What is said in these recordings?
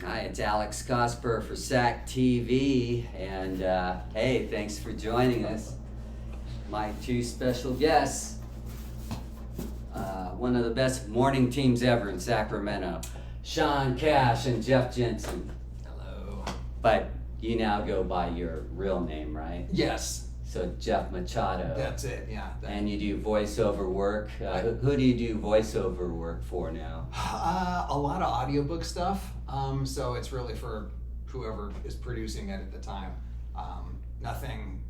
Hi, it's Alex Cosper for SacTV, and hey, thanks for joining us. My two special guests, one of the best morning teams ever in Sacramento, Shawn Cash and Jeff Jensen. Hello. But you now go by your real name, right? Yes. So Jeff Machado. That's it, yeah. And you do voiceover work. Who do you do voiceover work for now? A lot of audiobook stuff. So it's really for whoever is producing it at the time. Nothing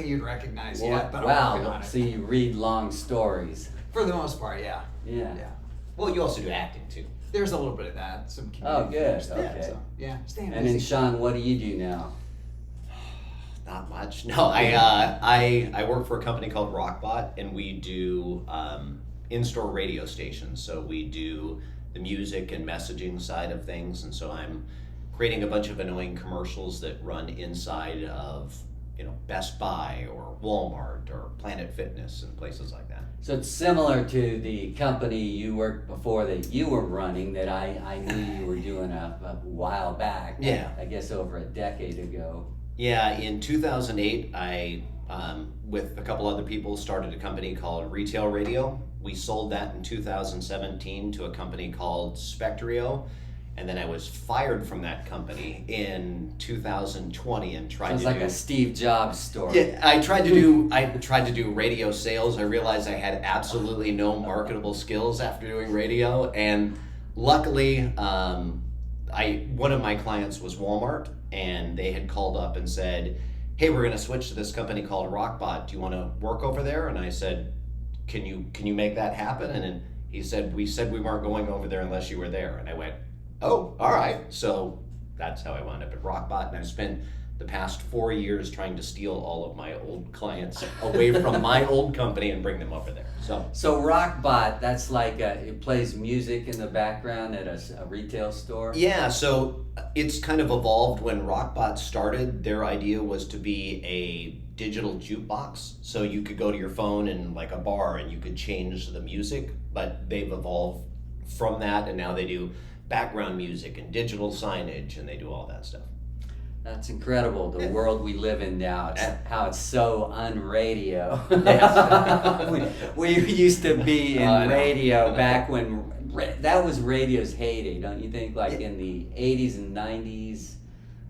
you'd recognize yet, but I'm working on it. So you read long stories. For the most part, yeah. Yeah. Well, you also do acting too. There's a little bit of that. Some Oh, good. stuff. Okay. So, yeah. Staying And busy. then Shawn, what do you do now? Not much. No, I work for a company called Rockbot, and we do in-store radio stations. So we do the music and messaging side of things, and so I'm creating a bunch of annoying commercials that run inside of, Best Buy or Walmart or Planet Fitness and places like that. So it's similar to the company you worked before that you were running that I knew you were doing a while back. Yeah. I guess over a decade ago. Yeah, in 2008, I, with a couple other people, started a company called Retail Radio. We sold that in 2017 to a company called Spectrio, and then I was fired from that company in 2020 and tried Sounds to like do... a Steve Jobs story. Yeah, I tried to do radio sales. I realized I had absolutely no marketable skills after doing radio, and luckily, one of my clients was Walmart, and they had called up and said, "Hey, we're going to switch to this company called Rockbot. Do you want to work over there?" And I said, "Can you make that happen?" And then he said, "We said we weren't going over there unless you were there." And I went, "Oh, all right." So that's how I wound up at Rockbot, and I've spent the past 4 years trying to steal all of my old clients away from my old company and bring them over there. So Rockbot, that's like it plays music in the background at a retail store? Yeah, so it's kind of evolved. When Rockbot started, their idea was to be a digital jukebox. So you could go to your phone and like a bar and you could change the music, but they've evolved from that, and now they do background music and digital signage, and they do all that stuff. That's incredible, the world we live in now. How it's so un-radio. we used to be in radio back when that was radio's heyday, don't you think? Like in the 80s and 90s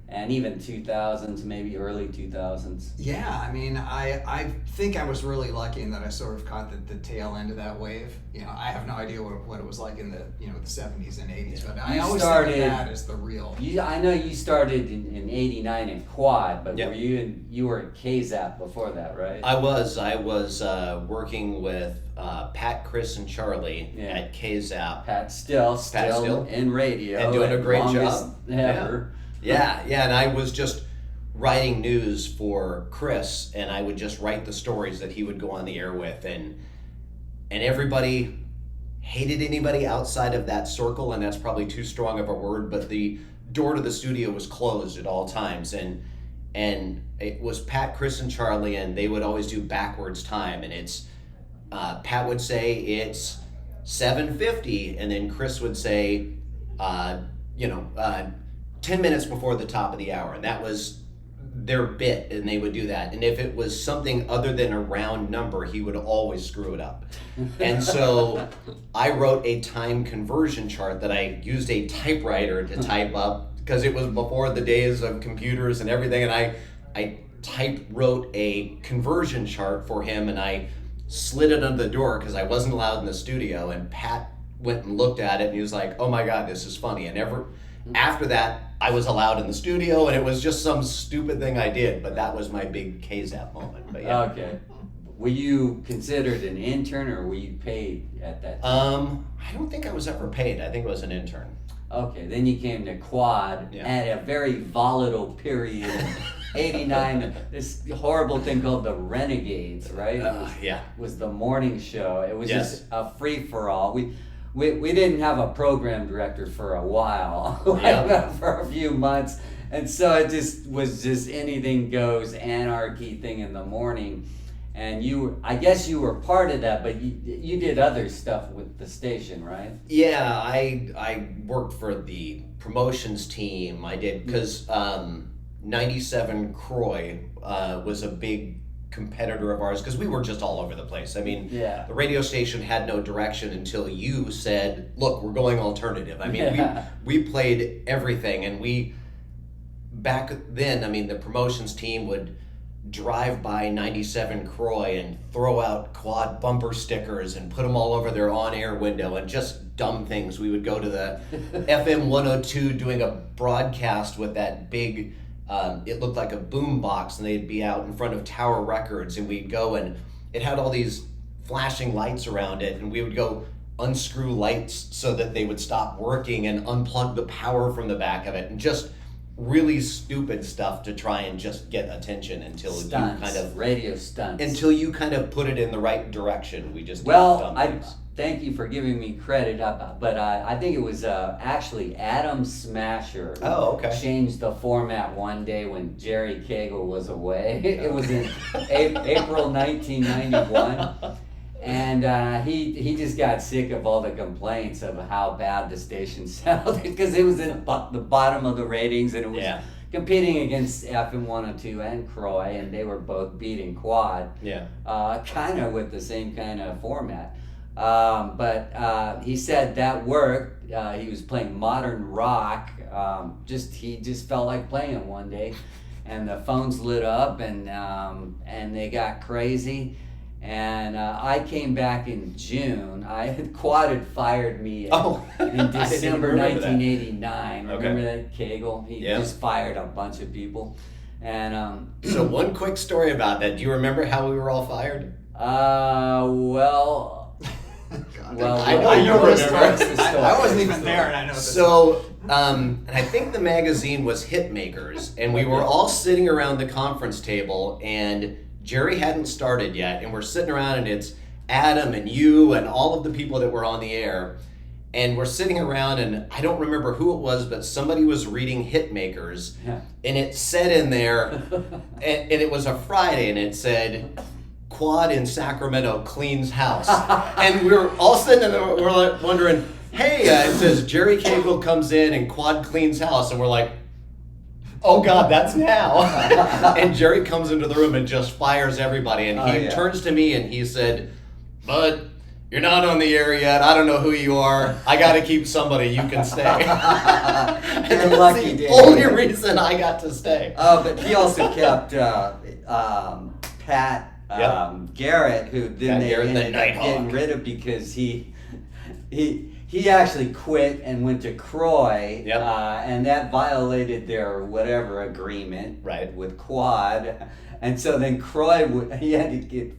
and even 2000s, maybe early 2000s. Yeah, I mean, I think I was really lucky in that I sort of caught the tail end of that wave. I have no idea what it was like in the the 70s and 80s, but I always think of that as the real. I know you started in 89 in KWOD, but Yep. you were at KZAP before that, right? I was working with Pat, Chris, and Charlie at KZAP. Pat still in radio. And doing a great longest job. Ever. Yeah, and I was just writing news for Chris, and I would just write the stories that he would go on the air with, and everybody hated anybody outside of that circle, and that's probably too strong of a word, but the door to the studio was closed at all times, and it was Pat, Chris, and Charlie, and they would always do backwards time, and it's Pat would say it's 7:50, and then Chris would say 10 minutes before the top of the hour, and that was their bit, and they would do that. And if it was something other than a round number, he would always screw it up. And so I wrote a time conversion chart that I used a typewriter to type up, because it was before the days of computers and everything, and I wrote a conversion chart for him, and I slid it under the door because I wasn't allowed in the studio, and Pat went and looked at it, and he was like, "Oh my God, this is funny." And after that, I was allowed in the studio, and it was just some stupid thing I did, but that was my big KZAP moment. But yeah. Okay. Were you considered an intern, or were you paid at that time? I don't think I was ever paid. I think it was an intern. Okay, then you came to KWOD at a very volatile period in 89, this horrible thing called the Renegades, right? Was the morning show. It was just a free-for-all. We didn't have a program director for a while, for a few months, and so it was just anything goes, anarchy thing in the morning. and I guess you were part of that, but you did other stuff with the station, right? Yeah, I worked for the promotions team. I did, because 97 Croy was a big competitor of ours, because we were just all over the place. I mean, the radio station had no direction until you said, look, we're going alternative. I mean, we played everything, and back then, I mean, the promotions team would drive by 97 Croy and throw out KWOD bumper stickers and put them all over their on-air window, and just dumb things. We would go to the FM 102 doing a broadcast with that big, it looked like a boom box, and they'd be out in front of Tower Records, and we'd go, and it had all these flashing lights around it, and we would go unscrew lights so that they would stop working and unplug the power from the back of it, and just really stupid stuff to try and just get attention until Stunts, you kind of radio stunts. Until you kind of put it in the right direction. We just thank you for giving me credit, but I think it was actually Adam Smasher who changed the format one day when Jerry Cagle was away. It was in April 1991. And he just got sick of all the complaints of how bad the station sounded, because it was at the bottom of the ratings, and it was competing against FM 102 and Croy, and they were both beating KWOD. Kind of with the same kind of format. But he said that worked. He was playing modern rock. He just felt like playing it one day, and the phones lit up, and they got crazy. And I came back in June. KWOD had fired me in December 1989. Remember that Cagle? He just fired a bunch of people. And so one quick story about that. Do you remember how we were all fired? Well, I know you remember. I wasn't even there, and I know this. So, and I think the magazine was Hitmakers, and we were all sitting around the conference table, and Jerry hadn't started yet, and we're sitting around, and it's Adam and you and all of the people that were on the air, and we're sitting around, and I don't remember who it was, but somebody was reading Hitmakers, and it said in there, and it was a Friday, and it said, KWOD in Sacramento cleans house. And we were all sitting there, we're like wondering, hey, it says Jerry Cagle comes in and KWOD cleans house, and we're like, oh God, that's now. And Jerry comes into the room and just fires everybody. And he turns to me and he said, Bud, you're not on the air yet. I don't know who you are. I got to keep somebody. You can stay. You're lucky, the only reason I got to stay. But he also kept Pat Garrett, who then they ended up getting rid of because he actually quit and went to Croy, and that violated their whatever agreement with KWOD, and so then Croy he had to get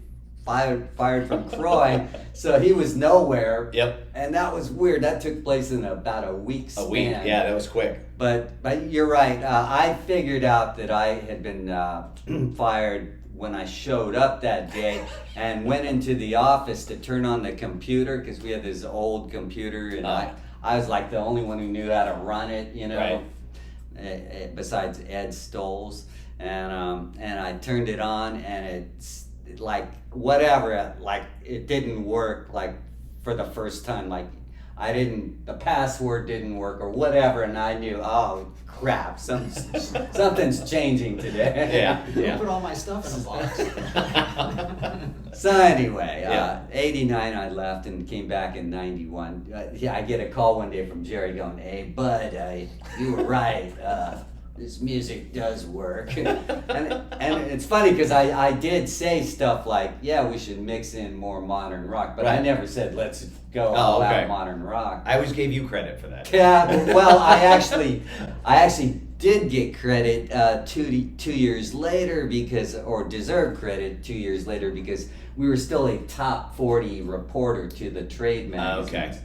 fired from Croy, so he was nowhere. And that was weird. That took place in about a week span. That was quick. But you're right. I figured out that I had been fired when I showed up that day and went into the office to turn on the computer, because we had this old computer, and I was like the only one who knew how to run it, you know, besides Ed Stoles, and I turned it on, and it's like whatever, like it didn't work, like for the first time, like the password didn't work or whatever, and I knew, oh crap, something's changing today. I put all my stuff in a box. So anyway, 89 I left and came back in 91. I get a call one day from Jerry going, hey bud, you were right. This music does work. and it's funny because I did say stuff like, we should mix in more modern rock, but I never said let's go all out modern rock. I always gave you credit for that. Well, I actually did get credit 2 years later deserved credit 2 years later, because we were still a top 40 reporter to the trade magazines.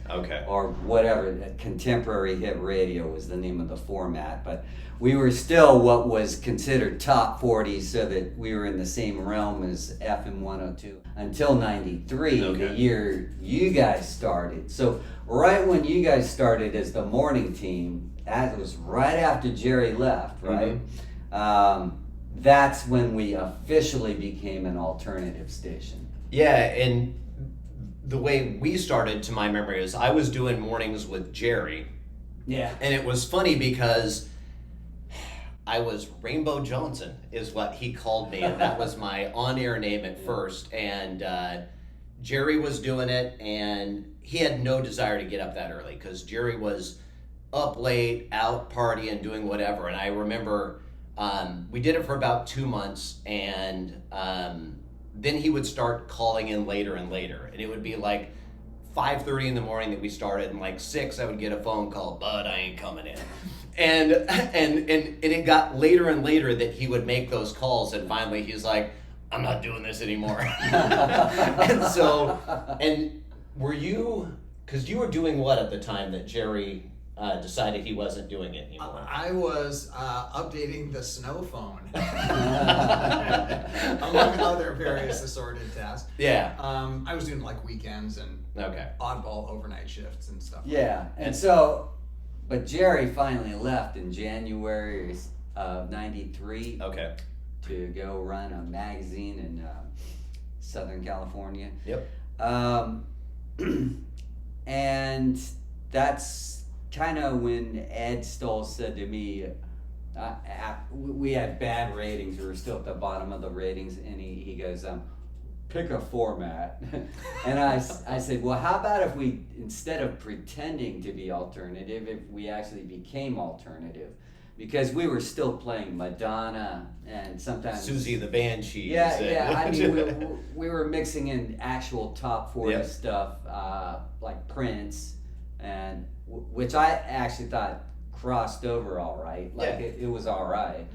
Or whatever, contemporary hit radio was the name of the format, but we were still what was considered top 40, so that we were in the same realm as FM 102 until 93, the year you guys started. So right when you guys started as the morning team, that was right after Jerry left, right? that's when we officially became an alternative station. Yeah, and the way we started, to my memory, is I was doing mornings with Jerry. Yeah. And it was funny because I was Rainbow Johnson is what he called me, and that was my on-air name at first. And Jerry was doing it, and he had no desire to get up that early because Jerry was up late, out partying, doing whatever. And I remember we did it for about 2 months, and then he would start calling in later and later, and it would be like 5:30 in the morning that we started, and like 6 I would get a phone call, "Bud, I ain't coming in." And it got later and later that he would make those calls, and finally he's like, "I'm not doing this anymore." and were you, because you were doing what at the time that Jerry decided he wasn't doing it anymore? I was updating the snow phone, among other various assorted tasks. Yeah. I was doing like weekends and oddball overnight shifts and stuff. Yeah, and so, but Jerry finally left in January of '93. Okay. To go run a magazine in Southern California. Yep. And that's kind of when Ed Stoll said to me, we had bad ratings, we were still at the bottom of the ratings, and he goes, pick a format. And I said, well, how about if we, instead of pretending to be alternative, if we actually became alternative? Because we were still playing Madonna and sometimes Susie the Banshee. Yeah. I mean, we were mixing in actual top 40 stuff, like Prince, and which I actually thought crossed over all right. Like it was all right.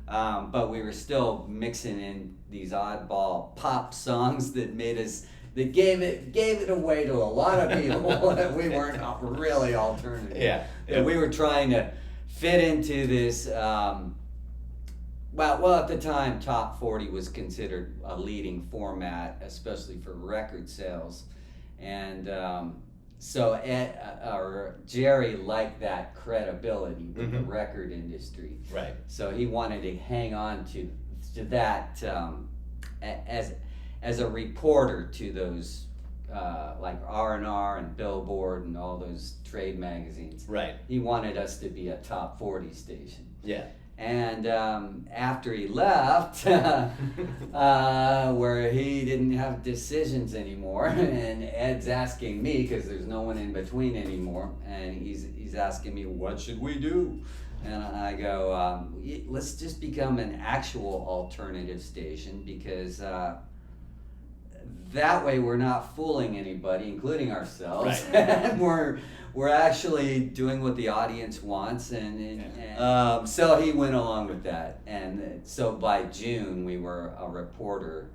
But we were still mixing in these oddball pop songs that made us, that gave it away to a lot of people that we weren't really alternative. Yeah. And we were trying to fit into this, well, at the time, Top 40 was considered a leading format, especially for record sales. And so Jerry liked that credibility with the record industry. Right. So he wanted to hang on to that as a reporter to those like R&R and Billboard and all those trade magazines. Right. He wanted us to be a top 40 station. Yeah. And after he left, where he didn't have decisions anymore, and Ed's asking me, because there's no one in between anymore, and he's asking me, what should we do? And I go, let's just become an actual alternative station, because that way we're not fooling anybody, including ourselves. Right. And we're actually doing what the audience wants, and so he went along with that. And so by June we were a reporter,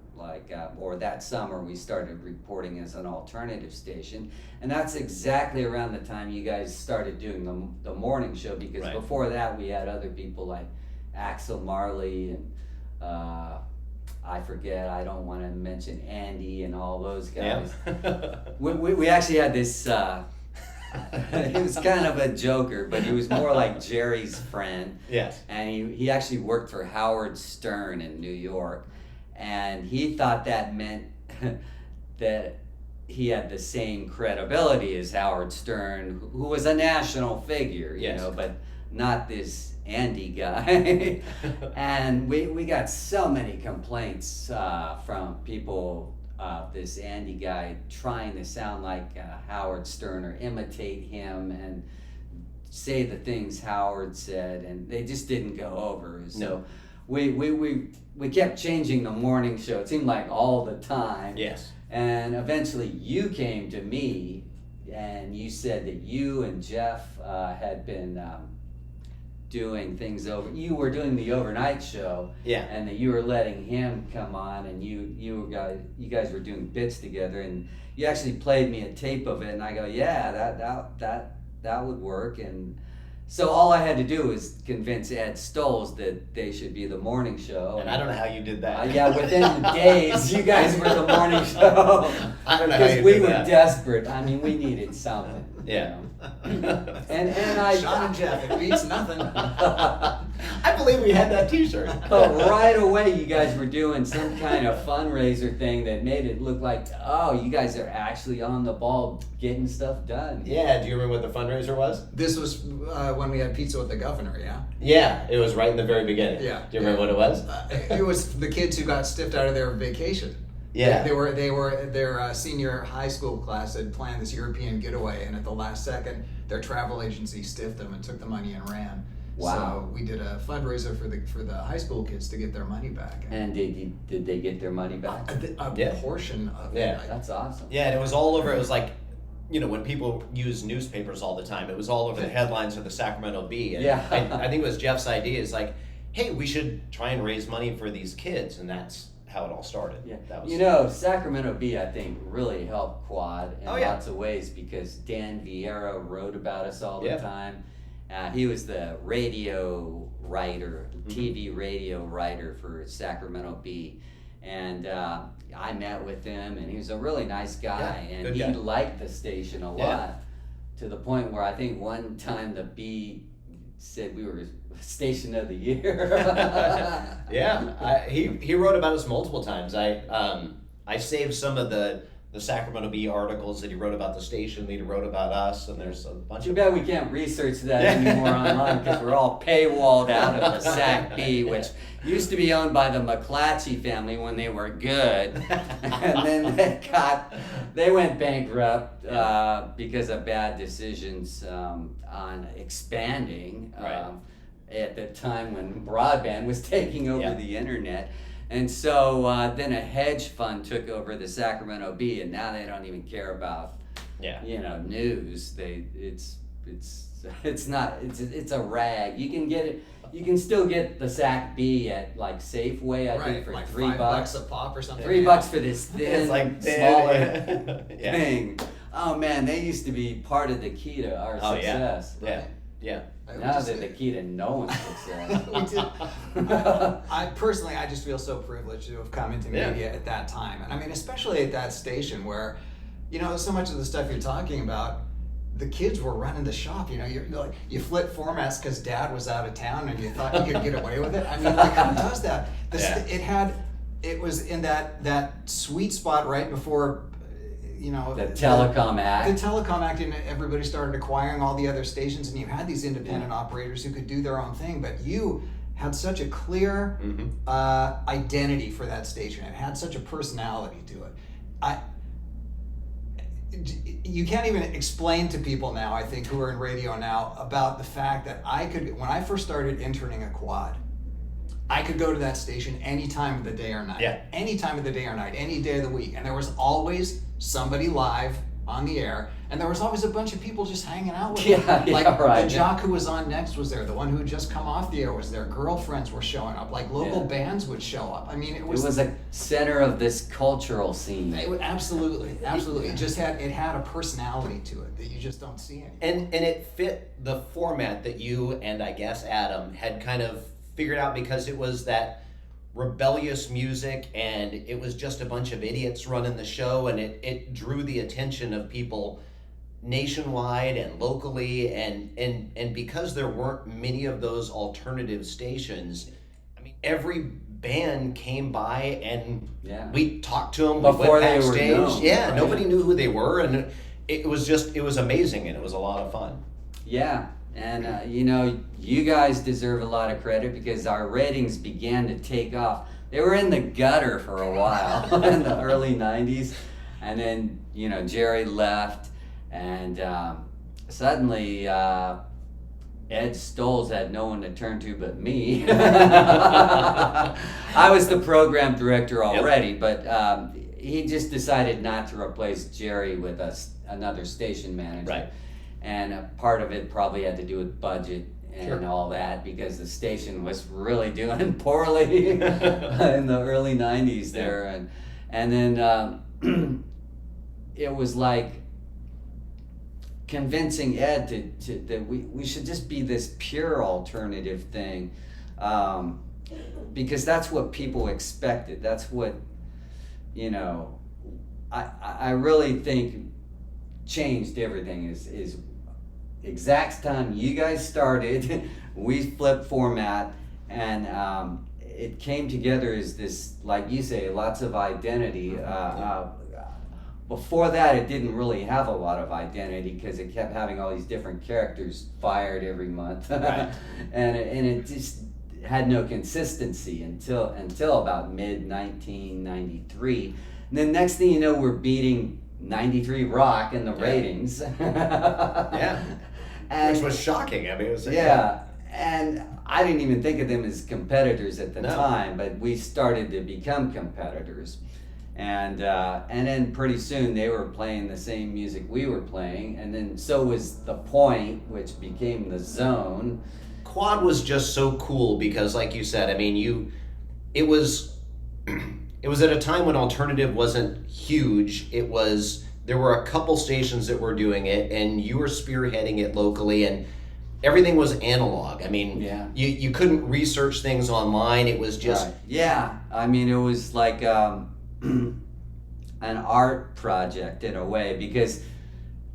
or that summer we started reporting as an alternative station, and that's exactly around the time you guys started doing the morning show, because before that we had other people like Axel Marley and I forget, I don't want to mention Andy and all those guys. Yeah. we actually had this, he was kind of a joker, but he was more like Jerry's friend. Yes. And he actually worked for Howard Stern in New York. And he thought that meant that he had the same credibility as Howard Stern, who was a national figure, you know, but not this Andy guy. And we got so many complaints from people, this Andy guy trying to sound like Howard Stern or imitate him and say the things Howard said, and they just didn't go over. So we kept changing the morning show. It seemed like all the time. Yes. And eventually you came to me and you said that you and Jeff had been doing things over. You were doing the overnight show, and that you were letting him come on, and you guys were doing bits together, and you actually played me a tape of it, and I go, yeah, that would work. And so all I had to do was convince Ed Stolz that they should be the morning show. And I don't know how you did that. Yeah, within days, you guys were the morning show. I don't know how you did that. Because we were desperate. I mean, we needed something. Yeah. You know? And I Shawn Jeff, it beats nothing. I believe we had that T-shirt. But right away, you guys were doing some kind of fundraiser thing that made it look like, oh, you guys are actually on the ball getting stuff done. Yeah, do you remember what the fundraiser was? This was when we had pizza with the governor, yeah? Yeah, it was right in the very beginning. Yeah. Do you remember what it was? It was the kids who got stiffed out of their vacation. Yeah. They were their senior high school class had planned this European getaway, and at the last second, their travel agency stiffed them and took the money and ran. Wow. So we did a fundraiser for the high school kids to get their money back. And did they get their money back? A portion of it. Yeah. That's awesome. Yeah, and it was all over. It was like, you know, when people use newspapers all the time, it was all over the headlines of the Sacramento Bee. And Yeah. I think it was Jeff's idea. Is like, hey, we should try and raise money for these kids, and that's how it all started. Yeah. That was, You know, Sacramento Bee, I think, really helped KWOD in Oh, yeah. lots of ways because Dan Vieira wrote about us all the Yeah. time. He was the radio writer, Mm-hmm. TV radio writer for Sacramento Bee. And I met with him, and he was a really nice guy. Yeah, and good he guy. liked the station a lot, Yeah. to the point where I think one time the Bee said we were Station of the Year. Yeah, he wrote about us multiple times. I saved some of the Sacramento Bee articles that he wrote about the station, that he wrote about us, and there's a bunch Too of bad we can't research that anymore online because we're all paywalled out of the Sac Bee, which used to be owned by the McClatchy family when they were good, and then they went bankrupt because of bad decisions on expanding Right. at the time when broadband was taking over Yeah. the internet. And so then a hedge fund took over the Sacramento Bee, and now they don't even care about yeah. news. It's a rag. You can get it. You can still get the Sac Bee at like Safeway, I think, for like $3 $5 a pop or something. $3 for this thin, It's like smaller yeah. thing. Oh man, they used to be part of the key to our Oh, yeah. success. Yeah. Yeah. Now they're the key to no one's success. We did. I personally, I just feel so privileged to have come into Yeah. media at that time, and I mean, especially at that station where, you know, so much of the stuff you're talking about, the kids were running the shop. You know, you're like, you flip formats because Dad was out of town, and you thought you could get away with it. I mean, like, who does that? Yeah. It was in that sweet spot right before, you know, The Telecom Act. The Telecom Act, and everybody started acquiring all the other stations, and you had these independent operators who could do their own thing, but you had such a clear identity for that station. It had such a personality to it. You can't even explain to people now, I think, who are in radio now, about the fact that when I first started interning at KWOD, I could go to that station any time of the day or night. Yeah. Any time of the day or night, any day of the week. And there was always somebody live on the air, and there was always a bunch of people just hanging out with them. Like right. the jock who was on next was there. The one who had just come off the air was there. Girlfriends were showing up. Like local bands would show up. I mean, it was a center of this cultural scene. It was, absolutely. It just had a personality to it that you just don't see anymore. And it fit the format that you and I guess Adam had kind of figured out, because it was that rebellious music, and it was just a bunch of idiots running the show, and it drew the attention of people nationwide and locally, and because there weren't many of those alternative stations, I mean, every band came by and we talked to them before they were backstage. known. Yeah, right. Nobody knew who they were, and it was amazing, and it was a lot of fun. Yeah. And, you know, you guys deserve a lot of credit because our ratings began to take off. They were in the gutter for a while in the early 90s. And then, you know, Jerry left. And suddenly Ed Stolz had no one to turn to but me. I was the program director already, but he just decided not to replace Jerry with another station manager. Right. And part of it probably had to do with budget and all that, because the station was really doing poorly in the early 90s there. And then it was like convincing Ed that we should just be this pure alternative thing, because that's what people expected. That's what, you know, I really think changed everything is exact time you guys started. We flipped format, and it came together as this, like you say, lots of identity. Before that, it didn't really have a lot of identity because it kept having all these different characters fired every month, Right. and it just had no consistency until about mid 1993. And then next thing you know, we're beating 93 Rock in the ratings. Yeah. And, which was shocking. I mean, it was yeah, and I didn't even think of them as competitors at the No. time, but we started to become competitors. And then pretty soon they were playing the same music we were playing, and then so was The Point, which became The Zone. KWOD was just so cool because, like you said, I mean, it was at a time when alternative wasn't huge. There were a couple stations that were doing it, and you were spearheading it locally, and everything was analog. I mean, Yeah. you couldn't research things online. It was just Right. Yeah, I mean, it was like an art project in a way, because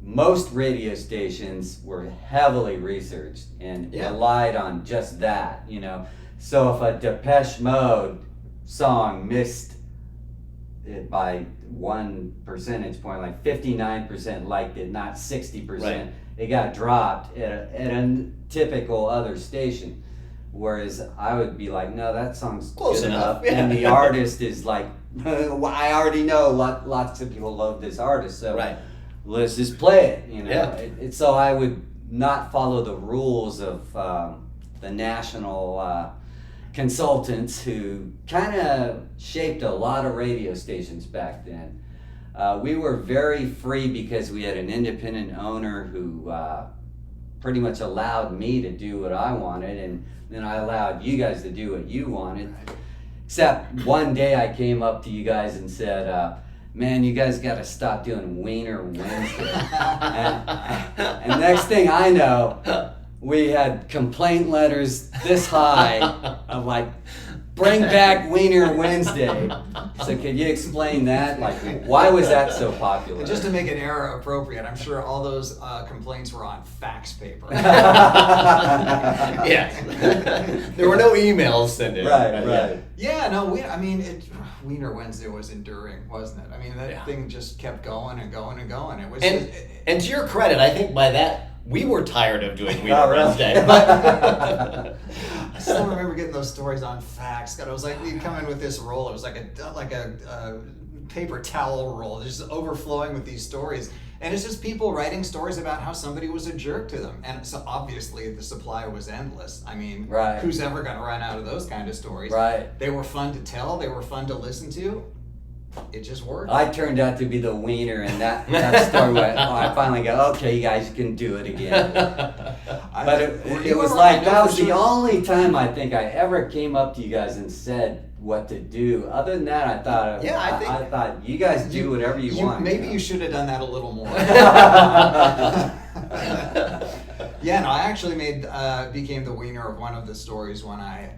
most radio stations were heavily researched and Yeah. relied on just that, you know. So if a Depeche Mode song missed it by 1 percentage point, like 59% liked it, not 60%, Right. it got dropped at a typical other station. Whereas I would be like, no, that song's Close good enough. and the artist is like, well, I already know lots of people love this artist, so right. let's just play it, you know. Yeah. So I would not follow the rules of the national consultants who kind of shaped a lot of radio stations back then. We were very free because we had an independent owner who pretty much allowed me to do what I wanted, and then I allowed you guys to do what you wanted. Except one day I came up to you guys and said, man, you guys got to stop doing Wiener Wednesday. and next thing I know, we had complaint letters this high of like, bring back Wiener Wednesday. So could you explain that? Like, why was that so popular? And just to make it era appropriate, I'm sure all those complaints were on fax paper. Yes. There were no emails sent in. Right. Yeah, no, Wiener Wednesday was enduring, wasn't it? I mean, that Yeah. thing just kept going and going and going. It was And to your credit, I think by that, we were tired of doing Wiener Oh, really? Wednesday. But I still remember getting those stories on fax. God, it was like we'd come in with this roll. It was like a paper towel roll, just overflowing with these stories. And it's just people writing stories about how somebody was a jerk to them. And so obviously the supply was endless. I mean, Right. who's ever going to run out of those kind of stories? Right. They were fun to tell. They were fun to listen to. It just worked. I turned out to be the wiener, and that story went, I finally go, okay, you guys can do it again. But it was like, that was the only time I think I ever came up to you guys and said what to do. Other than that, I thought, Yeah, I thought you guys do whatever you want. Maybe you should have done that a little more. Yeah, no, I actually became the wiener of one of the stories when I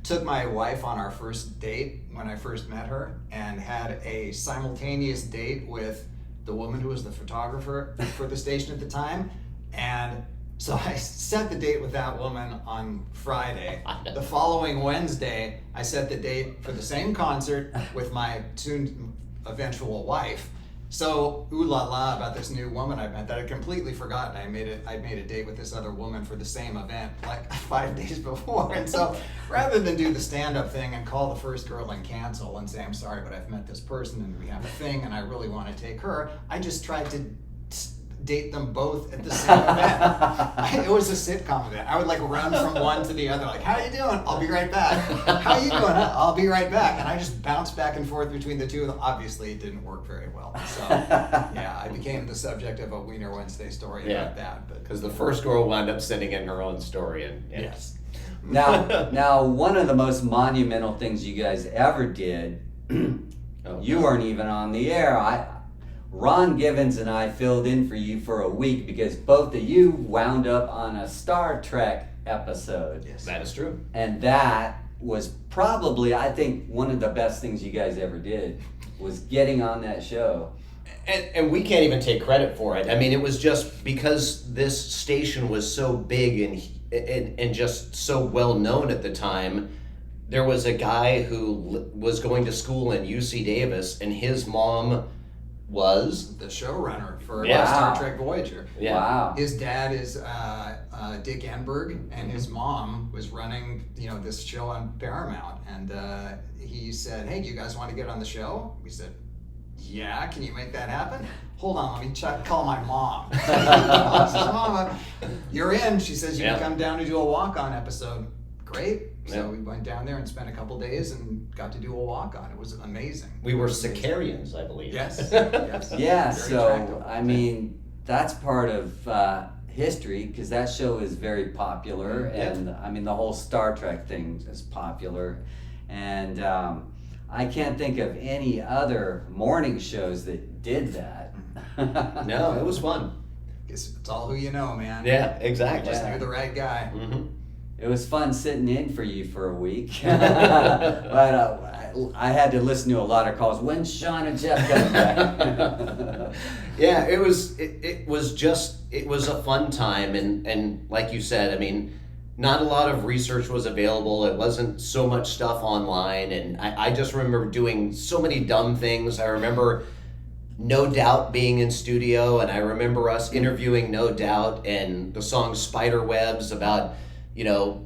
took my wife on our first date when I first met her, and had a simultaneous date with the woman who was the photographer for the station at the time. And so I set the date with that woman on Friday. The following Wednesday, I set the date for the same concert with my soon eventual wife. So, ooh la la about this new woman I met that I'd completely forgotten. I'd made a date with this other woman for the same event like 5 days before. And so, rather than do the stand-up thing and call the first girl and cancel and say, I'm sorry, but I've met this person and we have a thing and I really want to take her, I just tried to date them both at the same event. It was a sitcom event. I would like run from one to the other, like, how you doing? I'll be right back. How you doing? I'll be right back. And I just bounced back and forth between the two of them. Obviously, it didn't work very well. So, yeah, I became the subject of a Wiener Wednesday story about that. But because the first girl wound up sending in her own story, and yes. Now, one of the most monumental things you guys ever did, you weren't even on the air. Ron Givens and I filled in for you for a week because both of you wound up on a Star Trek episode. Yes. that is true. And that was probably, I think, one of the best things you guys ever did, was getting on that show. And we can't even take credit for it. I mean, it was just because this station was so big and and just so well known at the time. There was a guy who was going to school in UC Davis, and his mom was the showrunner for Yeah. Star Trek Voyager. Yeah. Wow. His dad is Dick Enberg, and his mom was running, this show on Paramount. And he said, "Hey, do you guys want to get on the show?" We said, "Yeah, can you make that happen?" "Hold on, let me call my mom." I said, "Mama, you're in." She says, "You Yeah. can come down to do a walk-on episode." Great. So Yeah. we went down there and spent a couple days and got to do a walk-on. It was amazing. We were Sicarians, I believe. Yes. Yes. Yeah, Very so attractive. I mean that's part of history because that show is very popular, Yeah. and I mean the whole Star Trek thing is popular, and I can't think of any other morning shows that did that. No, it was fun. It's all who you know, man. Yeah, exactly. Just knew the right guy. Mm-hmm. It was fun sitting in for you for a week, but I had to listen to a lot of calls. When's Shawn and Jeff coming back? Yeah, it was a fun time, and like you said, I mean, not a lot of research was available. It wasn't so much stuff online, and I just remember doing so many dumb things. I remember No Doubt being in studio, and I remember us interviewing No Doubt and the song Spiderwebs about,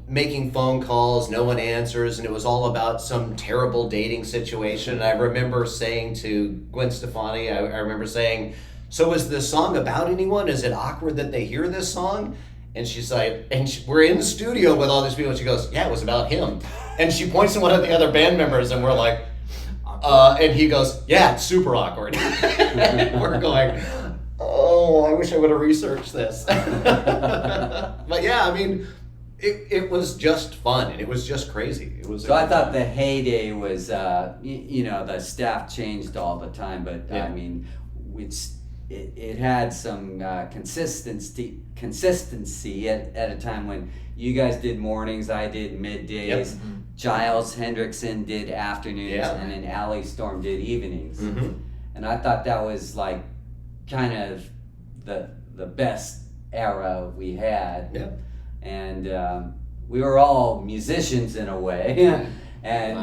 making phone calls, no one answers, and it was all about some terrible dating situation. And I remember saying to Gwen Stefani, I remember saying, "So is this song about anyone? Is it awkward that they hear this song?" And she's like, we're in the studio with all these people, and she goes, "Yeah, it was about him." And she points to one of the other band members, and we're like, and he goes, "Yeah, it's super awkward." And we're going, "Oh, I wish I would have researched this." But yeah, I mean, it was just fun, and it was just crazy. It was. So I thought the heyday was, the staff changed all the time, but Yeah. I mean, it had some consistency at a time when you guys did mornings, I did middays, Yep. Giles Hendrickson did afternoons, Yeah. and then Allie Storm did evenings. Mm-hmm. And I thought that was like kind of the best era we had. Yeah. And we were all musicians in a way. And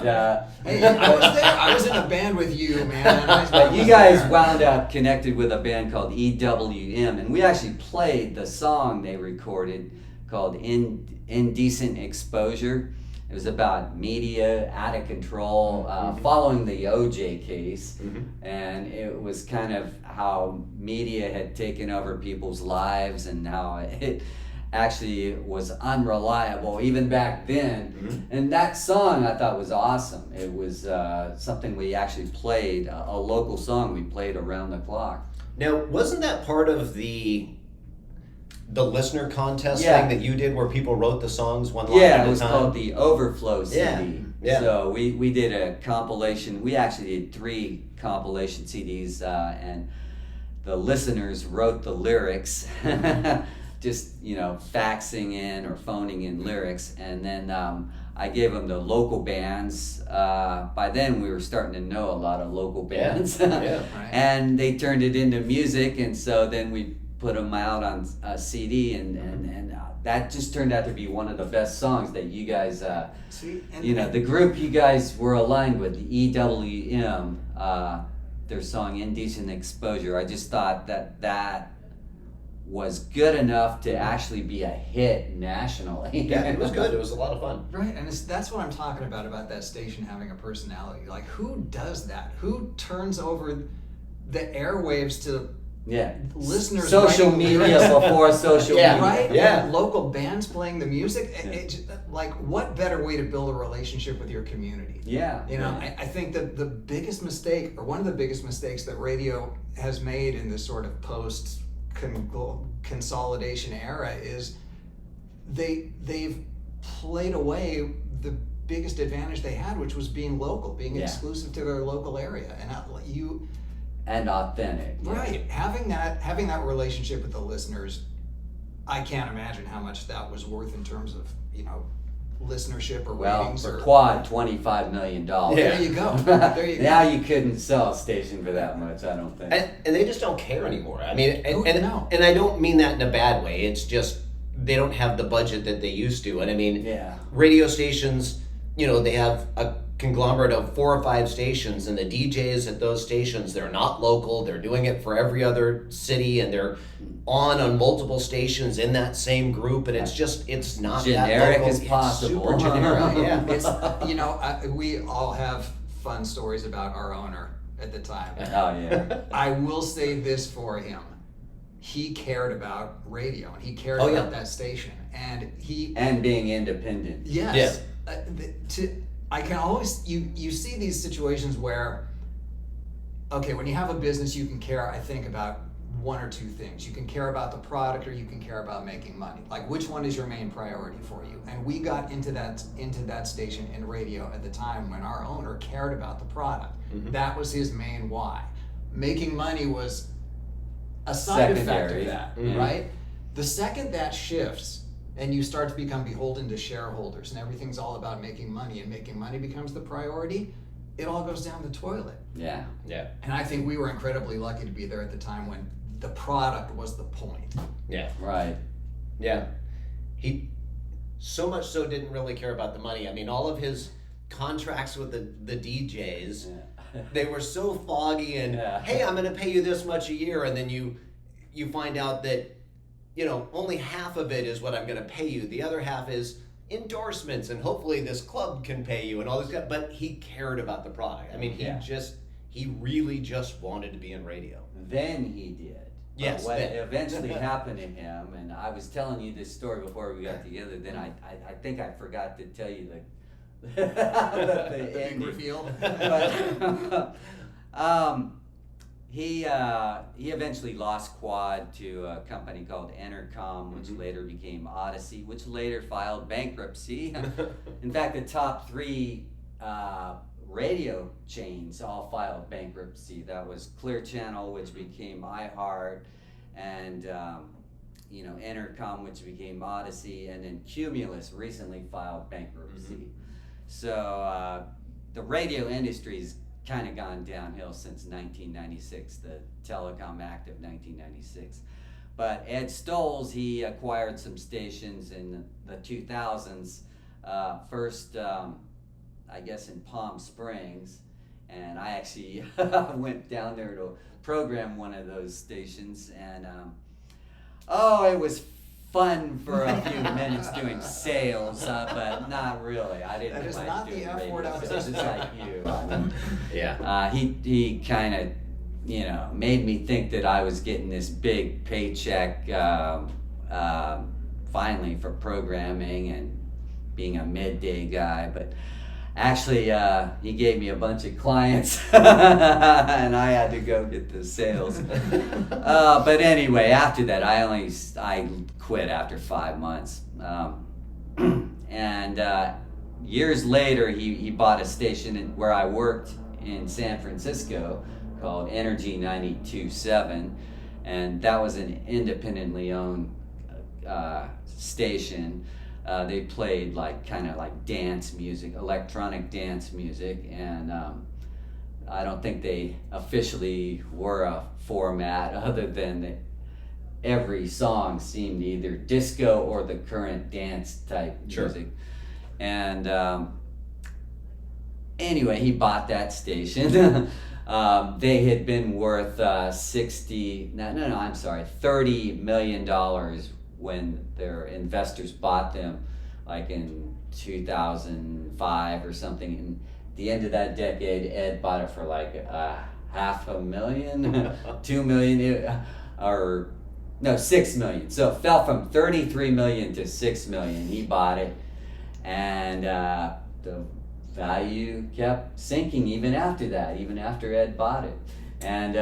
Hey, I was there. I was in a band with you, man. but you guys wound up connected with a band called EWM, and we actually played the song they recorded called Indecent Exposure. It was about media out of control, following the OJ case, and it was kind of how media had taken over people's lives and how it actually was unreliable even back then. And that song I thought was awesome. It was something we actually played, a local song we played around the clock. Now, wasn't that part of the listener contest Yeah. thing that you did, where people wrote the songs one line Yeah, at it a was time? called the Overflow CD. Yeah, yeah. So we did a compilation. We actually did 3 compilation CDs, and the listeners wrote the lyrics. Just faxing in or phoning in lyrics, and then I gave them to local bands. By then we were starting to know a lot of local bands. Yeah. Right. And they turned it into music, and so then we put them out on a CD, and that just turned out to be one of the best songs that you guys, See, and, the group you guys were aligned with, the EWM, their song Indecent Exposure. I just thought that was good enough to actually be a hit nationally. Yeah, it was good. It was a lot of fun. right, and that's what I'm talking about that station having a personality. Like, who does that? Who turns over the airwaves to Yeah. listeners? Social writing media lyrics? before social Yeah. media. Right? Yeah. And local bands playing the music. Yeah. Like, what better way to build a relationship with your community? Yeah. I think that the biggest mistake, or one of the biggest mistakes that radio has made in this sort of post consolidation era is they've played away the biggest advantage they had, which was being local, being Yeah. exclusive to their local area, and And authentic. Yeah. right, having that relationship with the listeners. I can't imagine how much that was worth in terms of listenership or Well, ratings. for or Quad, $25 million. Yeah. There you go. There you go. Now you couldn't sell a station for that much, I don't think. And they just don't care anymore. I mean, Oh, no. and I don't mean that in a bad way. It's just they don't have the budget that they used to. And I mean, Yeah. radio stations, they have a conglomerate of 4 or 5 stations, and the DJs at those stations, they're not local. They're doing it for every other city, and they're on multiple stations in that same group, and it's not generic that local. as possible. It's super generic. Yeah. It's we all have fun stories about our owner at the time. Oh yeah. I will say this for him. He cared about radio, and he cared Oh, about yeah. that station, and And being independent. yes. I can always you see these situations where, okay, when you have a business, you can care, I think, about one or two things. You can care about the product, or you can care about making money. Like, which one is your main priority for you? And we got into that station in radio at the time when our owner cared about the product. Mm-hmm. That was his main why. Making money was a side effect Secondary. of that, Mhm. right? The second that shifts, and you start to become beholden to shareholders, and everything's all about making money, and making money becomes the priority, it all goes down the toilet. Yeah. Yeah. And I think we were incredibly lucky to be there at the time when the product was the point. Yeah. Right. Yeah. He so much so didn't really care about the money. I mean, all of his contracts with the DJs, Yeah. they were so foggy and, Yeah. hey, I'm going to pay you this much a year. And then you find out that, only half of it is what I'm going to pay you. The other half is endorsements, and hopefully this club can pay you and all this stuff. But he cared about the product. I mean, he really just wanted to be in radio. Then he did. Yes, What then. eventually happened to him, and I was telling you this story before we got together. Then I think I forgot to tell you the The big ending. reveal. But, he eventually lost Quad to a company called Entercom, which later became Odyssey, which later filed bankruptcy. In fact, the top 3 radio chains all filed bankruptcy. That was Clear Channel, which became iHeart, and Entercom, which became Odyssey, and then Cumulus recently filed bankruptcy. So the radio industry's kind of gone downhill since 1996, the Telecom Act of 1996. But Ed Stolz, he acquired some stations in the 2000s, first I guess in Palm Springs, and I actually went down there to program one of those stations, and it was fun for a few minutes doing sales, but not really. I didn't That is like not the doing F radio word I was sales, just like you. Yeah. He kind of, made me think that I was getting this big paycheck finally for programming and being a midday guy, but actually he gave me a bunch of clients and I had to go get the sales. But anyway, after that I quit after 5 months. And years later he bought a station where I worked in San Francisco called Energy 92.7, and that was an independently owned station. They played kind of like dance music, electronic dance music, and I don't think they officially were a format other than that every song seemed either disco or the current dance type music. And anyway, he bought that station. They had been worth $30 million when their investors bought them, like in 2005 or something. And at the end of that decade, Ed bought it for like $500,000, $2 million, or no, $6 million. So it fell from $33 million to $6 million. He bought it, and the value kept sinking even after that, even after Ed bought it. And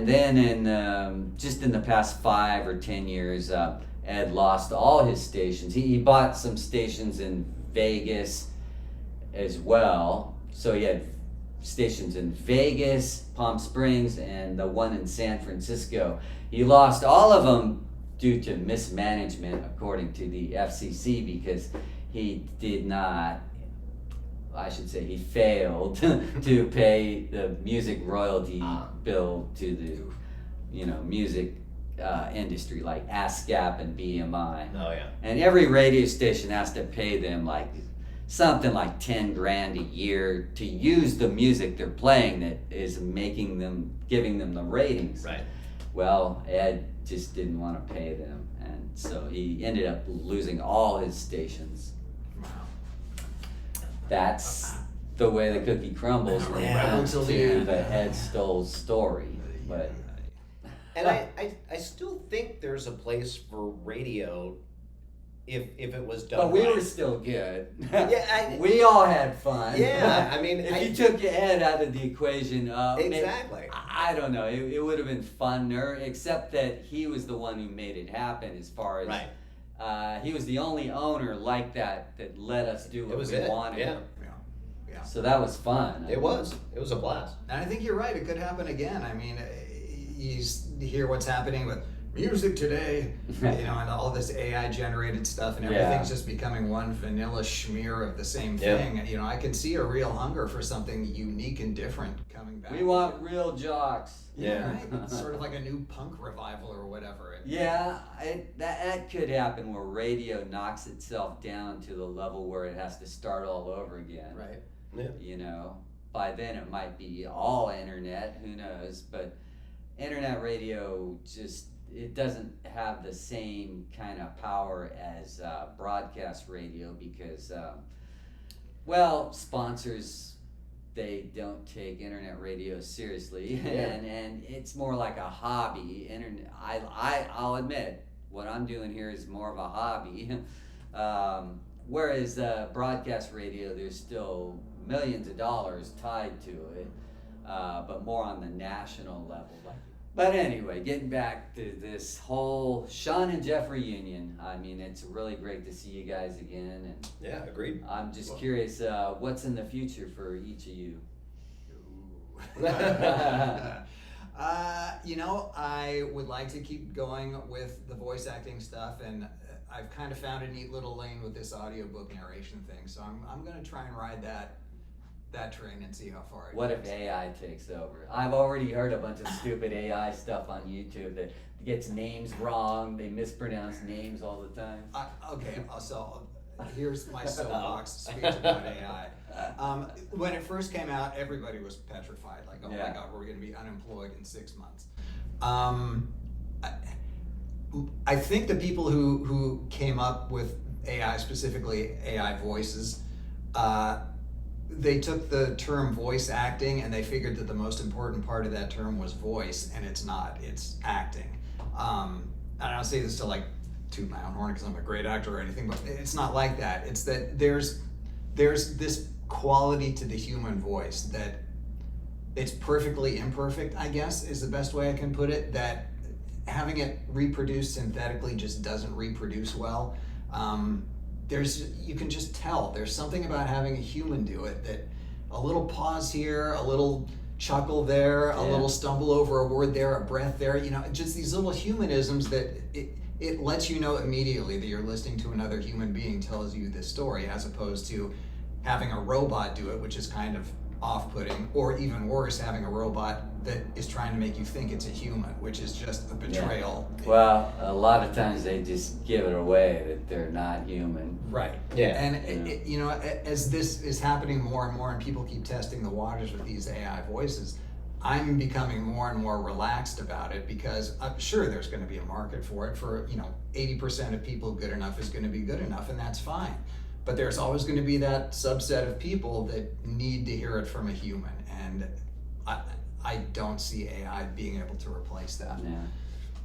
then in just in the past 5 or 10 years, Ed lost all his stations. He bought some stations in Vegas as well. So he had stations in Vegas, Palm Springs, and the one in San Francisco. He lost all of them due to mismanagement, according to the FCC, because he did not, he failed to pay the music royalty bill to the, music industry, like ASCAP and BMI. Oh yeah. And every radio station has to pay them like something like 10 grand a year to use the music they're playing that is giving them the ratings. Right. Well, Ed just didn't want to pay them, and so he ended up losing all his stations. Wow. That's the way the cookie crumbles when it comes to the Ed Stoll story. But And I still think there's a place for radio if it was done But we right. were still good. Yeah, we all had fun. Yeah, I mean, if you took Ed out of the equation, exactly. maybe, I don't know. It would have been funner, except that he was the one who made it happen. As far as Right. he was the only owner like that let us do what we wanted. Yeah. Yeah. So that was fun. It was a blast. And I think you're right. It could happen again. I mean, you hear what's happening with music today, and all this AI generated stuff, and everything's just becoming one vanilla schmear of the same thing. I can see a real hunger for something unique and different coming back. We want real jocks. Yeah, right. It's sort of like a new punk revival or whatever. That could happen where radio knocks itself down to the level where it has to start all over again. Right. Yeah. By then it might be all internet, who knows, but internet radio it doesn't have the same kind of power as broadcast radio because, sponsors, they don't take internet radio seriously, and it's more like a hobby. I'll admit, what I'm doing here is more of a hobby, whereas broadcast radio, there's still millions of dollars tied to it, but more on the national level. But anyway, getting back to this whole Shawn and Jeff reunion, I mean, it's really great to see you guys again. And Yeah, agreed. I'm just curious, what's in the future for each of you? I would like to keep going with the voice acting stuff, and I've kind of found a neat little lane with this audiobook narration thing. So I'm going to try and ride that train and see how far it What goes. if AI takes over? I've already heard a bunch of stupid AI stuff on YouTube that gets names wrong. They mispronounce names all the time. So here's my soapbox speech about AI. When it first came out, everybody was petrified. Like, oh my God, we're going to be unemployed in 6 months. I think the people who came up with AI, specifically AI voices, they took the term voice acting and they figured that the most important part of that term was voice, and it's not. It's acting. And I don't say this to like toot my own horn because I'm a great actor or anything, but it's not like that. It's that there's this quality to the human voice that it's perfectly imperfect, I guess, is the best way I can put it, that having it reproduced synthetically just doesn't reproduce well. You can just tell there's something about having a human do it, that a little pause here, a little chuckle there, a little stumble over a word there, a breath there, just these little humanisms that it lets you know immediately that you're listening to another human being tells you this story, as opposed to having a robot do it, which is kind of off-putting, or even worse, having a robot that is trying to make you think it's a human, which is just a betrayal. Well, a lot of times they just give it away that they're not human. Right. Yeah. And as this is happening more and more, and people keep testing the waters with these AI voices, I'm becoming more and more relaxed about it, because I'm sure there's going to be a market for it. For 80% of people, good enough is going to be good enough, and that's fine. But there's always going to be that subset of people that need to hear it from a human, and I don't see AI being able to replace that.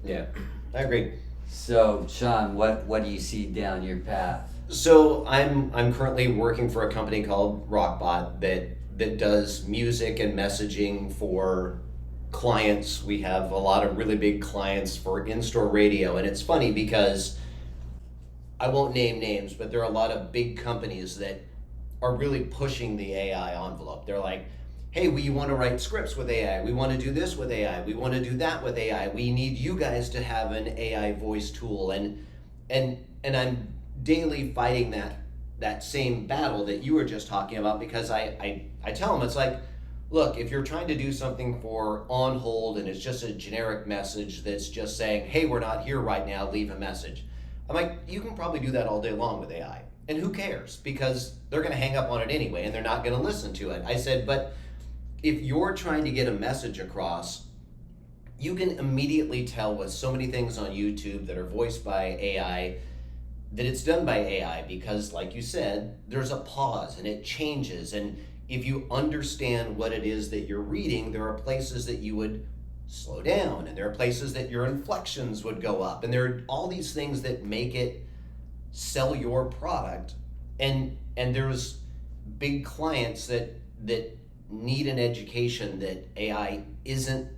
Yeah, I agree. So, Shawn, what do you see down your path? So I'm currently working for a company called Rockbot that does music and messaging for clients. We have a lot of really big clients for in-store radio, and it's funny because I won't name names, but there are a lot of big companies that are really pushing the AI envelope. They're like, hey, we want to write scripts with AI. We want to do this with AI. We want to do that with AI. We need you guys to have an AI voice tool. And I'm daily fighting that same battle that you were just talking about, because I tell them, it's like, look, if you're trying to do something for on hold and it's just a generic message that's just saying, hey, we're not here right now, leave a message. I'm like, you can probably do that all day long with AI. And who cares? Because they're going to hang up on it anyway and they're not going to listen to it. I said, but if you're trying to get a message across, you can immediately tell with so many things on YouTube that are voiced by AI that it's done by AI because, like you said, there's a pause and it changes. And if you understand what it is that you're reading, there are places that you would slow down and there are places that your inflections would go up. And there are all these things that make it sell your product. And there's big clients that need an education that AI isn't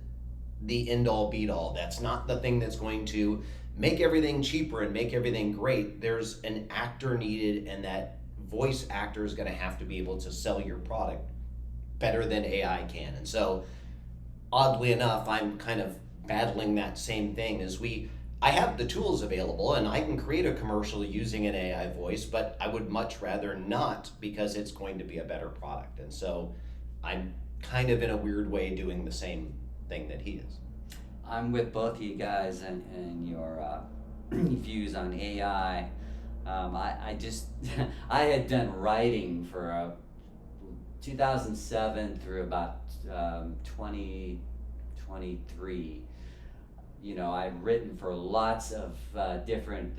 the end all be all. That's not the thing that's going to make everything cheaper and make everything great. There's an actor needed, and that voice actor is going to have to be able to sell your product better than AI can. And so, oddly enough, I'm kind of battling that same thing as I have the tools available and I can create a commercial using an AI voice, but I would much rather not because it's going to be a better product. And so I'm kind of in a weird way doing the same thing that he is. I'm with both of you guys and your views on AI. I just I had done writing for 2007 through about 2023. You know, I've written for lots of different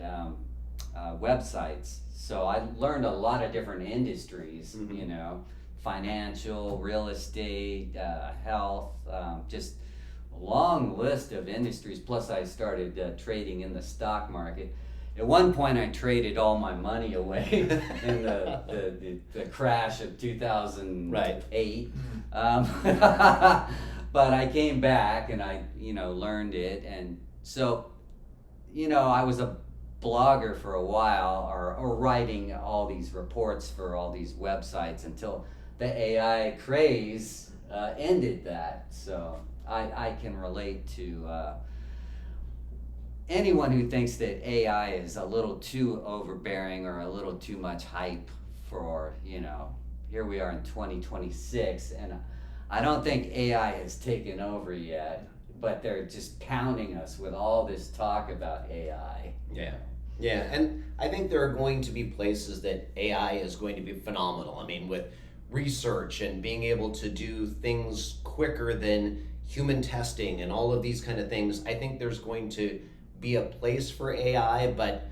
websites, so I learned a lot of different industries. Mm-hmm. You know, financial, real estate, health, just a long list of industries. Plus, I started trading in the stock market. At one point, I traded all my money away in the crash of 2008. Right. But I came back and I, learned it. And so, I was a blogger for a while or writing all these reports for all these websites until the AI craze ended that. So I can relate to anyone who thinks that AI is a little too overbearing or a little too much hype for, here we are in 2026, and I don't think AI has taken over yet, but they're just pounding us with all this talk about AI. Yeah. Yeah, and I think there are going to be places that AI is going to be phenomenal. I mean, with research and being able to do things quicker than human testing and all of these kind of things, I think there's going to be a place for AI, but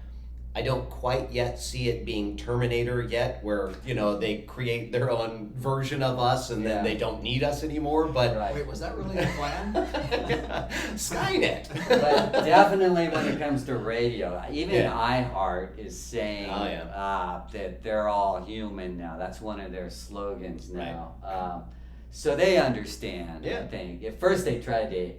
I don't quite yet see it being Terminator yet, where, they create their own version of us and then they don't need us anymore. But Right. Wait, was that really the plan? Skynet. But definitely when it comes to radio, even Yeah. iHeart is saying Oh, yeah. that they're all human now. That's one of their slogans now. So they understand, Yeah. I think. At first they tried to,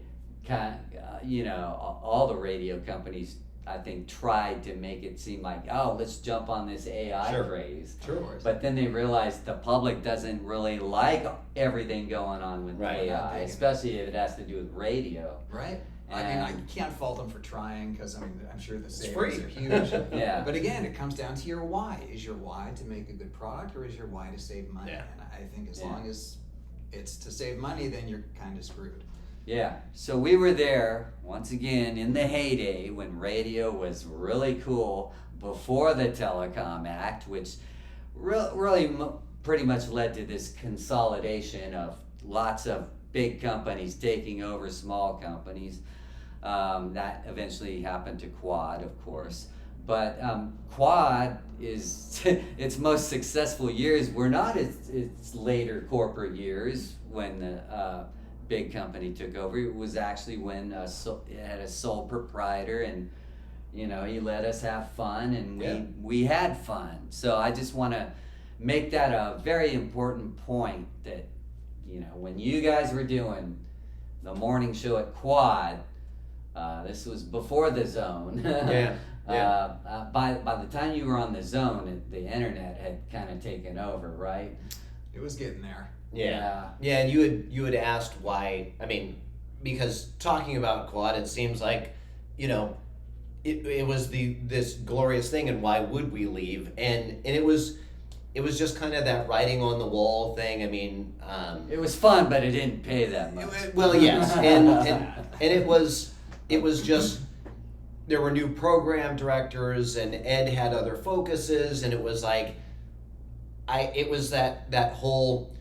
all the radio companies, I think, tried to make it seem like, oh, let's jump on this AI Sure. craze. Sure. But then they realized the public doesn't really like everything going on with Right. AI, especially if it has to do with radio. Right. I mean, I can't fault them for trying because, I'm sure the savings free. are huge. Yeah. But again, it comes down to your why. Is your why to make a good product or is your why to save money? Yeah. And I think as Yeah. long as it's to save money, then you're kind of screwed. Yeah, so we were there once again in the heyday when radio was really cool before the Telecom Act, which really pretty much led to this consolidation of lots of big companies taking over small companies. That eventually happened to KWOD, of course. But KWOD is its most successful years were not its later corporate years when the big company took over. It was actually when it had a sole proprietor, and he let us have fun, and we had fun. So I just want to make that a very important point that when you guys were doing the morning show at KWOD, this was before the Zone. By the time you were on the Zone, the internet had kind of taken over, right? It was getting there. Yeah, and you had asked why. I mean, because talking about KWOD, it seems like, it was this glorious thing, and why would we leave? And it was it was just kind of that writing on the wall thing. I mean, it was fun, but it didn't pay that much. Well, yes, and it was just, there were new program directors, and Ed had other focuses, and it was like, it was that whole,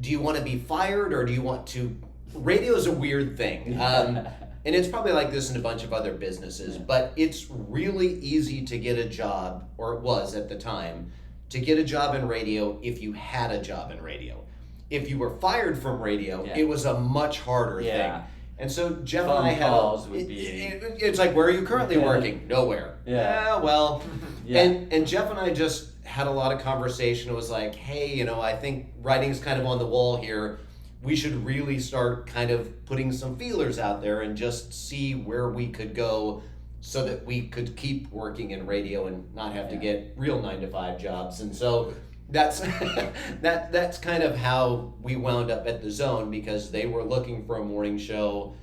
do you want to be fired or do you want to? Radio is a weird thing, and it's probably like this in a bunch of other businesses, but it's really easy to get a job, or it was at the time, to get a job in radio if you had a job in radio. If you were fired from radio, it was a much harder thing. And so Jeff and I had it's like, where are you currently working? Nowhere. Well, and Jeff and I just had a lot of conversation. It was like, hey, I think writing's kind of on the wall here. We should really start kind of putting some feelers out there and just see where we could go so that we could keep working in radio and not have to get real 9-to-5 jobs. And so that's that's kind of how we wound up at the Zone, because they were looking for a morning show,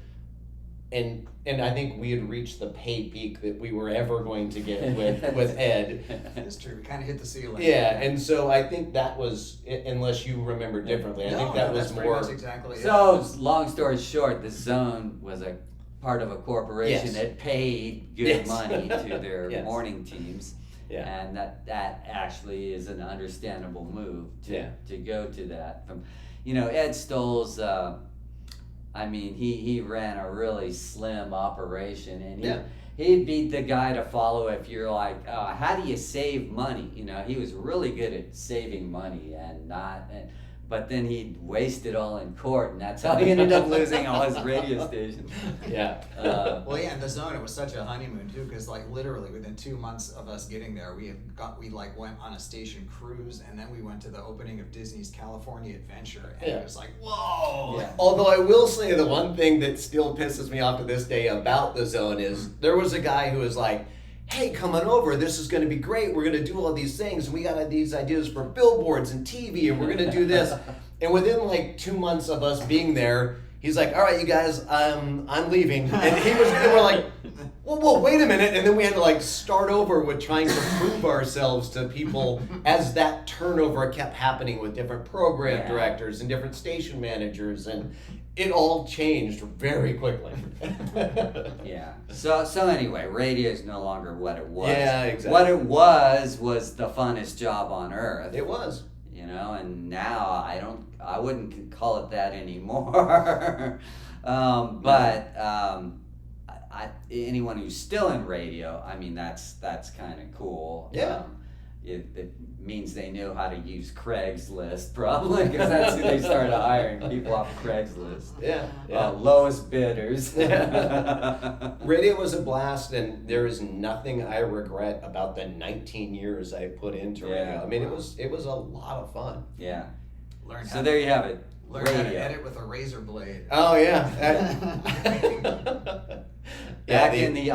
and I think we had reached the pay peak that we were ever going to get with Ed. It's true. We kind of hit the ceiling. Yeah, and so I think that was, unless you remember differently, I think that was more. That's exactly it. So, long story short, the Zone was a part of a corporation that paid good money to their morning teams. And that actually is an understandable move to go to that. From, Ed Stoll's, he ran a really slim operation, and he'd be the guy to follow if you're like, how do you save money? He was really good at saving money but then he'd waste it all in court, and that's how he ended up losing all his radio stations. And the Zone, it was such a honeymoon too, because literally within 2 months of us getting there, we went on a station cruise, and then we went to the opening of Disney's California Adventure, and it was like, whoa. Although I will say, the one thing that still pisses me off to this day about the Zone is there was a guy who was like, hey, come on over, this is going to be great, we're going to do all these things, and we got these ideas for billboards and TV, and we're going to do this. And within 2 months of us being there, he's like, all right, you guys, I'm leaving. And we're like, whoa, wait a minute. And then we had to start over with trying to prove ourselves to people as that turnover kept happening with different program directors and different station managers, and it all changed very quickly. So anyway, radio is no longer what it was. Yeah, exactly. What it was the funnest job on earth. It was. And now I wouldn't call it that anymore. But anyone who's still in radio, that's kind of cool. It means they know how to use Craigslist, probably, because that's who they started hiring, people off Craigslist. Lowest bidders. Radio was a blast, and there is nothing I regret about the 19 years I put into radio. It was a lot of fun. There you have it. Learn how to edit with a razor blade. Oh yeah. Back in the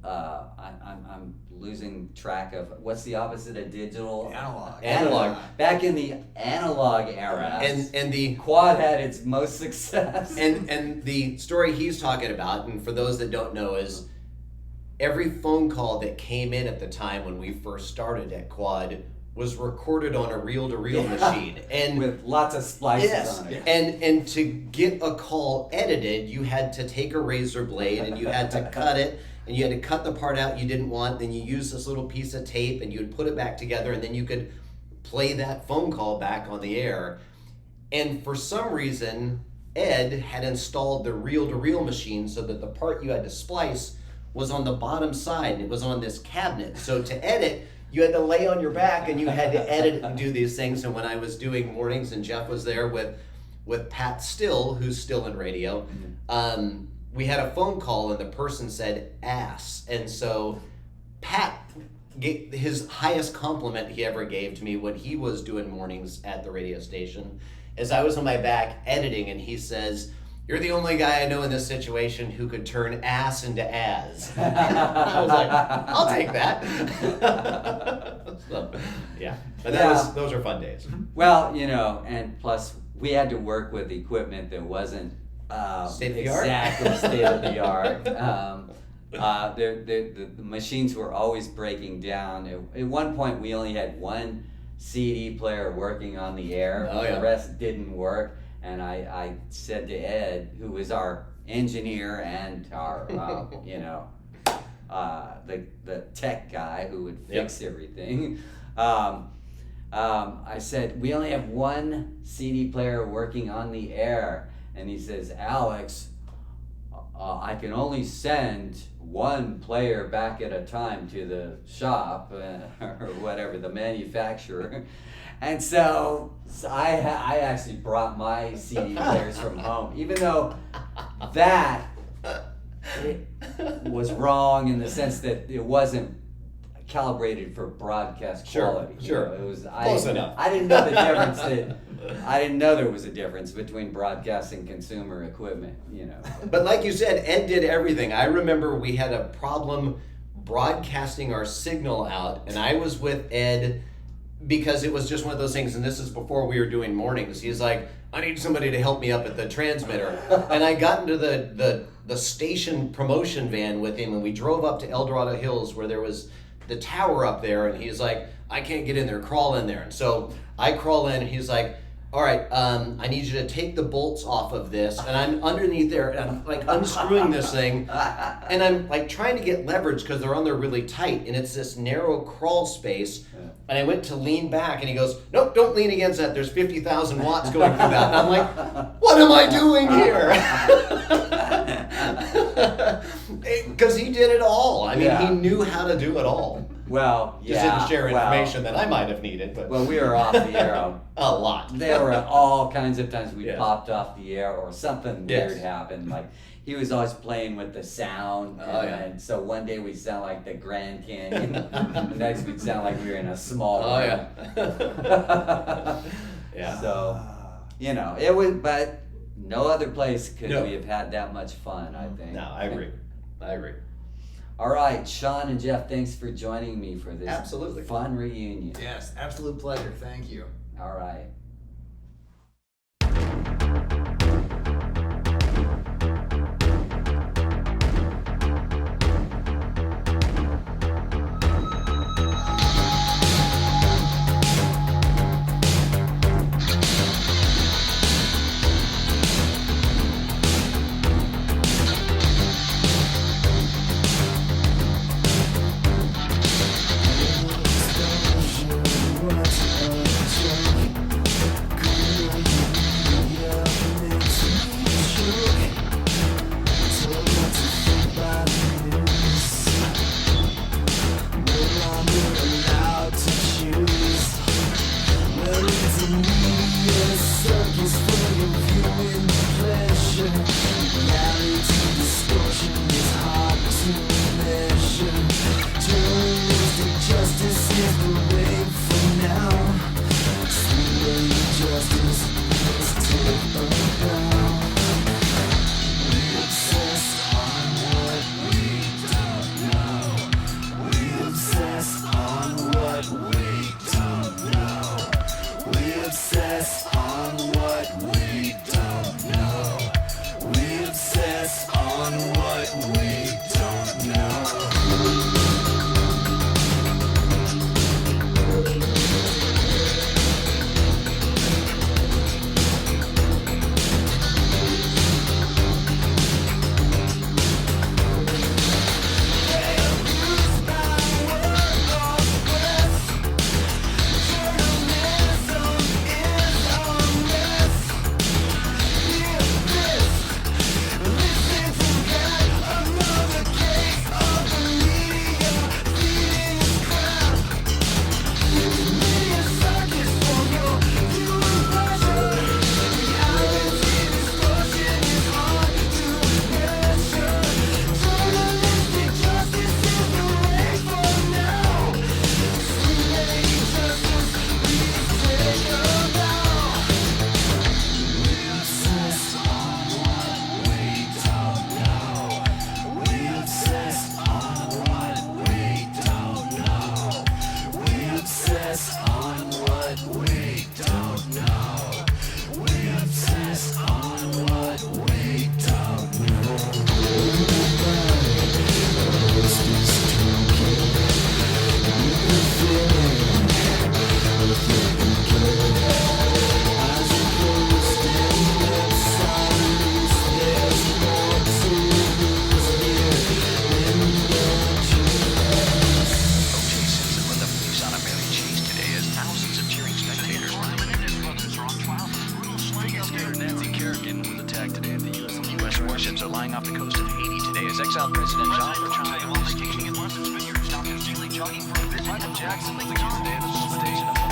I'm losing track of what's the opposite of digital. Analog. Back in the analog era, and the quad had its most success. And the story he's talking about, and for those that don't know, is every phone call that came in at the time when we first started at Quad was recorded on a reel-to-reel machine, and with lots of splices on it. And to get a call edited, you had to take a razor blade and you had to cut it, and you had to cut the part out you didn't want. Then you used this little piece of tape and you'd put it back together, and then you could play that phone call back on the air. And for some reason, Ed had installed the reel-to-reel machine so that the part you had to splice was on the bottom side, and it was on this cabinet. So to edit, you had to lay on your back, and you had to edit and do these things. And when I was doing mornings, and Jeff was there with Pat Still, who's still in radio, we had a phone call, and the person said ass. And so Pat gave his highest compliment he ever gave to me when he was doing mornings at the radio station is I was on my back editing, and he says, "You're the only guy I know in this situation who could turn ass into as." I was like, I'll take that. So, yeah, but those are fun days. Well, and plus we had to work with equipment that wasn't state of the art. Exactly state of the art. The machines were always breaking down. At one point, we only had one CD player working on the air. Oh, yeah. The rest didn't work. And I said to Ed, who was our engineer and our, the tech guy who would fix everything. I said, we only have one CD player working on the air. And he says, Alex, I can only send one player back at a time to the shop or whatever, the manufacturer. And so I actually brought my CD players from home, even though that it was wrong in the sense that it wasn't calibrated for broadcast quality. Sure. It was Close enough. I didn't know the difference I didn't know there was a difference between broadcast and consumer equipment, But like you said, Ed did everything. I remember we had a problem broadcasting our signal out, and I was with Ed because it was just one of those things, and this is before we were doing mornings. He's like, I need somebody to help me up at the transmitter. And I got into the station promotion van with him, and we drove up to El Dorado Hills where there was the tower up there, and he's like, I can't get in there, crawl in there. And so I crawl in, and he's like, all right, I need you to take the bolts off of this. And I'm underneath there, and I'm like unscrewing this thing, and I'm like trying to get leverage because they're on there really tight, and it's this narrow crawl space. And I went to lean back, and he goes, nope, don't lean against that. There's 50,000 watts going through that. And I'm like, what am I doing here? Because he did it all. I mean, he knew how to do it all. Well, Just didn't share information that I might have needed. But well, we were off the air a lot. There were all kinds of times we popped off the air or something weird happened. Like he was always playing with the sound, and so one day we'd sound like the Grand Canyon, the next we'd sound like we were in a small room. So, it was, but no other place could we have had that much fun, I think. No, I agree. All right, Shawn and Jeff, thanks for joining me for this Absolutely fun reunion. Yes, absolute pleasure. Thank you. All right. Jackson, the station of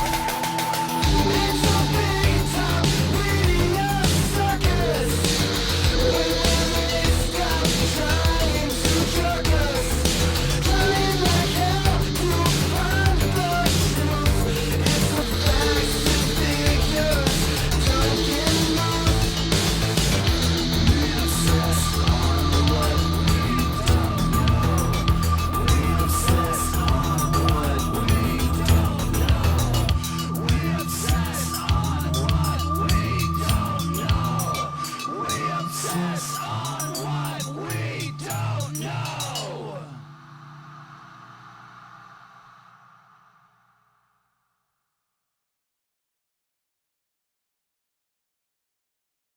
Obsess